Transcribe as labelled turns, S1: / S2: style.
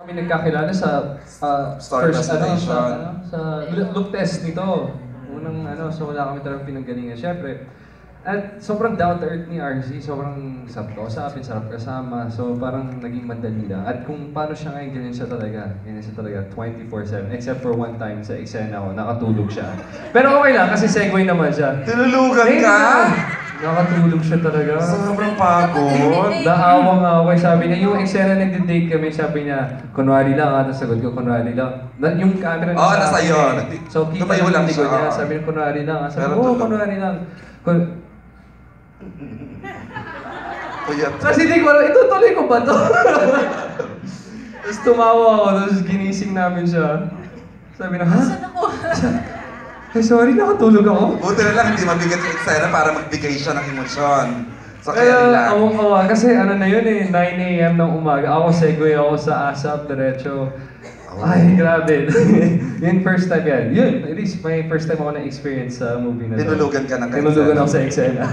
S1: Kami nagkakilala sa
S2: Star
S1: first
S2: presentation.
S1: sa look test nito. Unang so wala kami talagang pinanggalingan. Siyempre, at sobrang down to earth ni RZ, sobrang sarap kausapin, sarap kasama. So parang naging madali lang. At kung paano siya ngayon, ganyan siya talaga 24/7. Except for one time sa eksena ko, nakatulog siya. Pero okay lang kasi segue naman siya.
S2: Tinulugan ka?
S1: Nakatulog siya talaga.
S2: Sobrang pagod.
S1: Naawang-away, sabi niya, yung eksena nagde-date kami, sabi niya, kunwari lang, tapos sagot ko, kunwari lang. Yung camera
S2: Oo, nasa iyo.
S1: So, kita
S2: Tumayo
S1: yung
S2: lang
S1: likod
S2: siya.
S1: niya, sabi niya, kunwari lang. Sabi
S2: Pero
S1: ko,
S2: tulog.
S1: kunwari lang.
S2: Puyat.
S1: Kasi hindi ko alam, itutuloy ko ba to? Tapos tumawa ako, tapos ginising namin siya. Sabi na, ha?
S3: Saan ako?
S1: Ay, sorry, nakatulog ako.
S2: Buti na lang hindi mabigat yung eksena para magbigay siya ng emosyon. So kaya
S1: Kaya
S2: relax.
S1: awang-awa kasi ano na yun 9 AM ng umaga. Ako segue ako sa ASAP diretso. Ay, grabe. Yun first time yan. Yun, at least may first time ako na-experience sa movie na to.
S2: Tinulugan ka ng
S1: Tinulugan ako sa eksena.